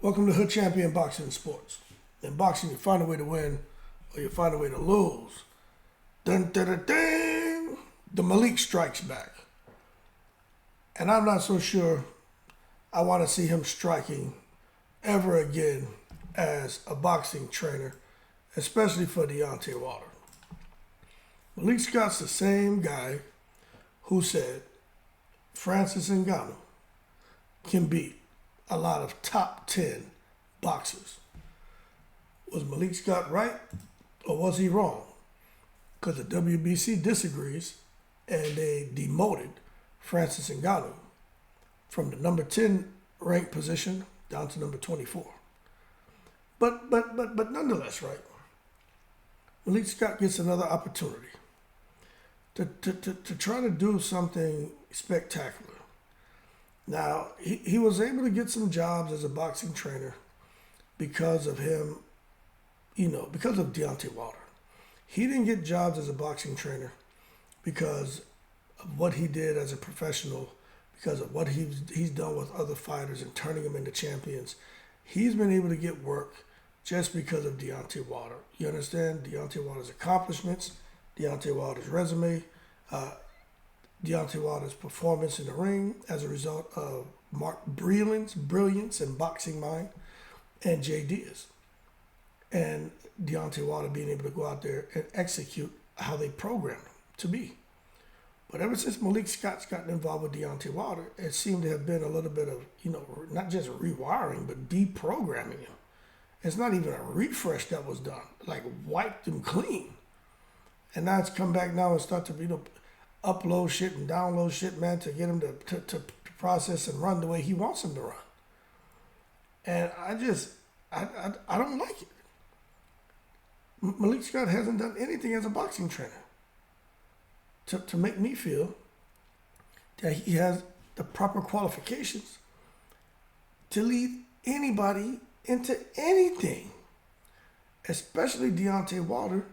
Welcome to Hood Champion Boxing and Sports. In boxing, you find a way to win or you find a way to lose. Dun, dun, dun, dun. The Malik strikes back. And I'm not so sure I want to see him striking ever again as a boxing trainer, especially for Deontay Wilder. Malik Scott's the same guy who said Francis Ngannou can beat a lot of top 10 boxers. Was Malik Scott right or was he wrong? Because the WBC disagrees and they demoted Francis Ngannou from the number 10 ranked position down to number 24. But nonetheless, right? Malik Scott gets another opportunity to try to do something spectacular. Now, he was able to get some jobs as a boxing trainer because of him, because of Deontay Wilder. He didn't get jobs as a boxing trainer because of what he did as a professional, because of what he's done with other fighters and turning them into champions. He's been able to get work just because of Deontay Wilder. You understand? Deontay Wilder's accomplishments, Deontay Wilder's resume, Deontay Wilder's performance in the ring as a result of Mark Breland's brilliance and boxing mind, and Jay Diaz. And Deontay Wilder being able to go out there and execute how they programmed him to be. But ever since Malik Scott's gotten involved with Deontay Wilder, it seemed to have been a little bit of, not just rewiring, but deprogramming him. It's not even a refresh that was done, like wiped him clean. And now it's come back now and start to, upload shit and download shit, man, to get him to process and run the way he wants him to run. And I don't like it. Malik Scott hasn't done anything as a boxing trainer to make me feel that he has the proper qualifications to lead anybody into anything, especially Deontay Wilder,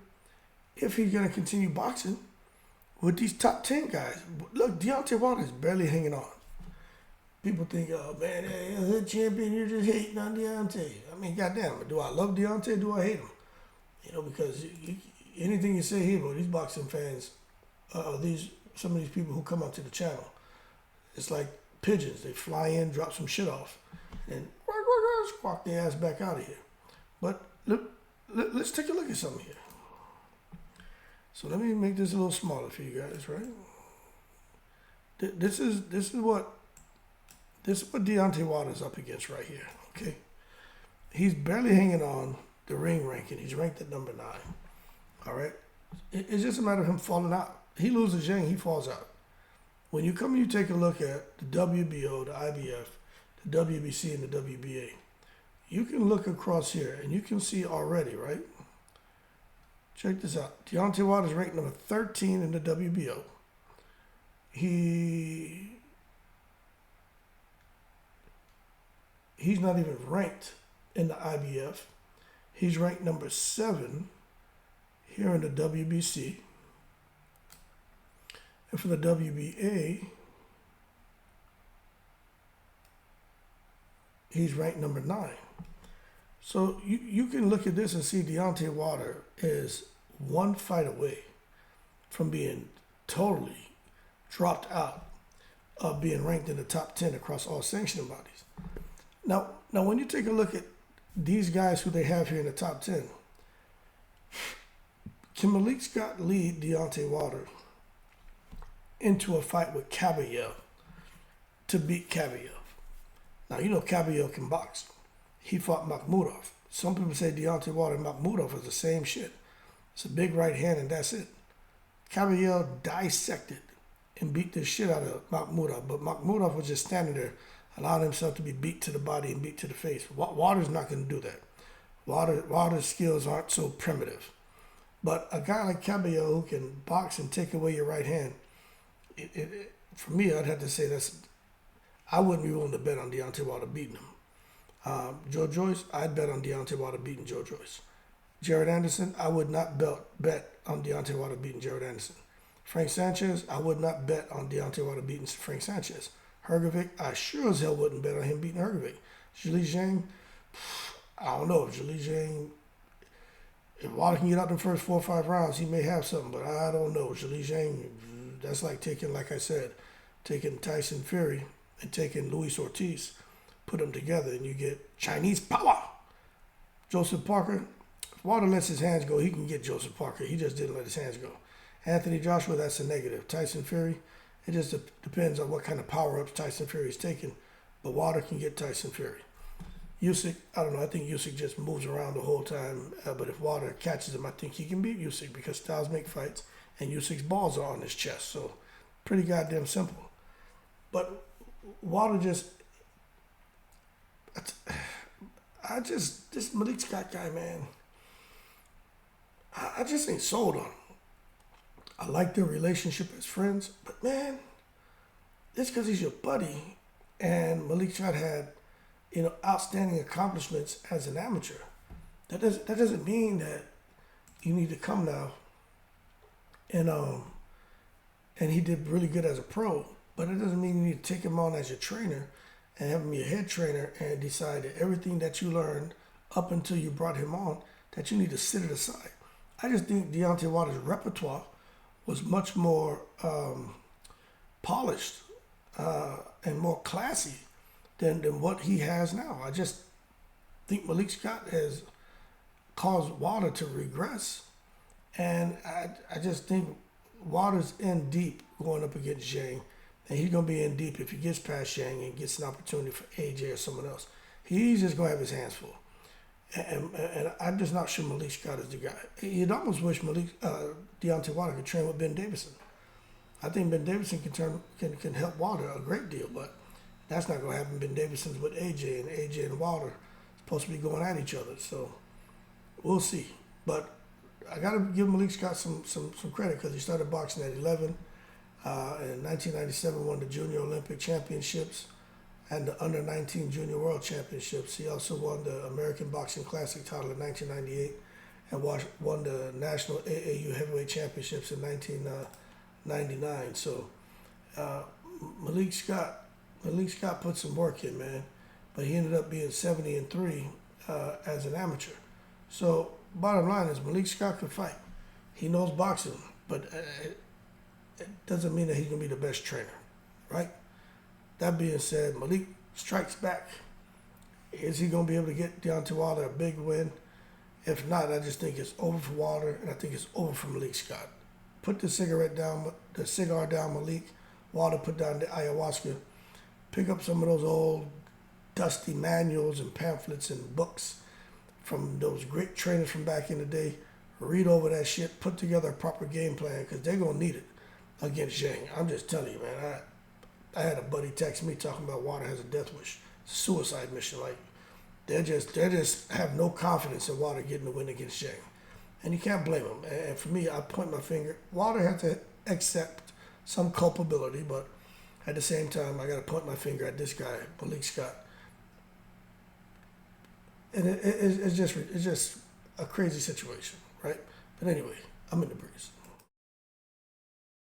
if he's going to continue boxing with these top 10 guys. Look, Deontay Wilder is barely hanging on. People think, oh man, hey, Hood Champion, you're just hating on Deontay. I mean, goddamn, do I love Deontay? Do I hate him? Because anything you say here about these boxing fans, some of these people who come onto the channel, it's like pigeons. They fly in, drop some shit off, and squawk their ass back out of here. But let's take a look at something here. So let me make this a little smaller for you guys, right? This is what Deontay Wilder's up against right here, okay? He's barely hanging on the ring ranking. He's ranked at number 9, all right? It's just a matter of him falling out. He loses Yang, he falls out. When you come and you take a look at the WBO, the IBF, the WBC, and the WBA, you can look across here and you can see already, right? Check this out. Deontay Wilder's ranked number 13 in the WBO. He's not even ranked in the IBF. He's ranked number 7 here in the WBC. And for the WBA, he's ranked number 9. So you can look at this and see Deontay Wilder is one fight away from being totally dropped out of being ranked in the top 10 across all sanctioning bodies. Now when you take a look at these guys who they have here in the top 10, can Malik Scott lead Deontay Wilder into a fight with Kabayel to beat Kabayel? Now, Kabayel can box. He fought Makhmudov. Some people say Deontay Wilder and Makhmudov is the same shit. It's a big right hand and that's it. Kabayel dissected and beat the shit out of Makhmudov, but Makhmudov was just standing there, allowing himself to be beat to the body and beat to the face. Wilder's not going to do that. Wilder's skills aren't so primitive. But a guy like Kabayel who can box and take away your right hand, for me, I'd have to say I wouldn't be willing to bet on Deontay Wilder beating him. Joe Joyce, I'd bet on Deontay Wilder beating Joe Joyce. Jared Anderson, I would not bet on Deontay Wilder beating Jared Anderson. Frank Sanchez, I would not bet on Deontay Wilder beating Frank Sanchez. Hrgovic, I sure as hell wouldn't bet on him beating Hrgovic. Zhilei Zhang, I don't know if if Wilder can get out the first 4 or 5 rounds, he may have something, but I don't know. Zhang, that's like taking, like I said, taking Tyson Fury and taking Luis Ortiz, put them together, and you get Chinese power. Joseph Parker, if Wilder lets his hands go, he can get Joseph Parker. He just didn't let his hands go. Anthony Joshua, that's a negative. Tyson Fury, it just depends on what kind of power-ups Tyson Fury is taking, but Wilder can get Tyson Fury. Usyk, I don't know. I think Usyk just moves around the whole time. But if Wilder catches him, I think he can beat Usyk because styles make fights, and Usyk's balls are on his chest. So, pretty goddamn simple. But Wilder just, this Malik Scott guy, man, I just ain't sold on him. I like their relationship as friends, but man, it's because he's your buddy, and Malik Scott had, outstanding accomplishments as an amateur. That doesn't mean that you need to come now and he did really good as a pro, but it doesn't mean you need to take him on as your trainer and have him be your head trainer and decide that everything that you learned up until you brought him on, that you need to sit it aside. I just think Deontay Wilder's repertoire was much more polished and more classy than what he has now. I just think Malik Scott has caused Wilder to regress. And I just think Wilder's in deep going up against Zhang. And he's going to be in deep if he gets past Zhang and gets an opportunity for AJ or someone else. He's just going to have his hands full. And I'm just not sure Malik Scott is the guy. You'd almost wish Deontay Wilder could train with Ben Davison. I think Ben Davison can help Wilder a great deal, but that's not going to happen. Ben Davison's with AJ, and AJ and Wilder are supposed to be going at each other. So we'll see. But I got to give Malik Scott some credit because he started boxing at 11. In 1997, won the Junior Olympic Championships and the Under-19 Junior World Championships. He also won the American Boxing Classic title in 1998 and won the National AAU Heavyweight Championships in 1999. So Malik Scott put some work in, man, but he ended up being 70-3 as an amateur. So bottom line is Malik Scott can fight. He knows boxing, but it doesn't mean that he's going to be the best trainer, right? That being said, Malik strikes back. Is he going to be able to get Deontay Wilder a big win? If not, I just think it's over for Wilder, and I think it's over for Malik Scott. Put the cigar down, Malik. Wilder put down the ayahuasca. Pick up some of those old dusty manuals and pamphlets and books from those great trainers from back in the day. Read over that shit. Put together a proper game plan because they're going to need it against Zhang. I'm just telling you, man. I had a buddy text me talking about Wilder has a death wish. It's a suicide mission. Like, they just have no confidence in Wilder getting the win against Zhang. And you can't blame him. And for me, I point my finger. Wilder had to accept some culpability, but at the same time, I got to point my finger at this guy, Malik Scott. And it's just a crazy situation, right? But anyway, I'm in the breeze.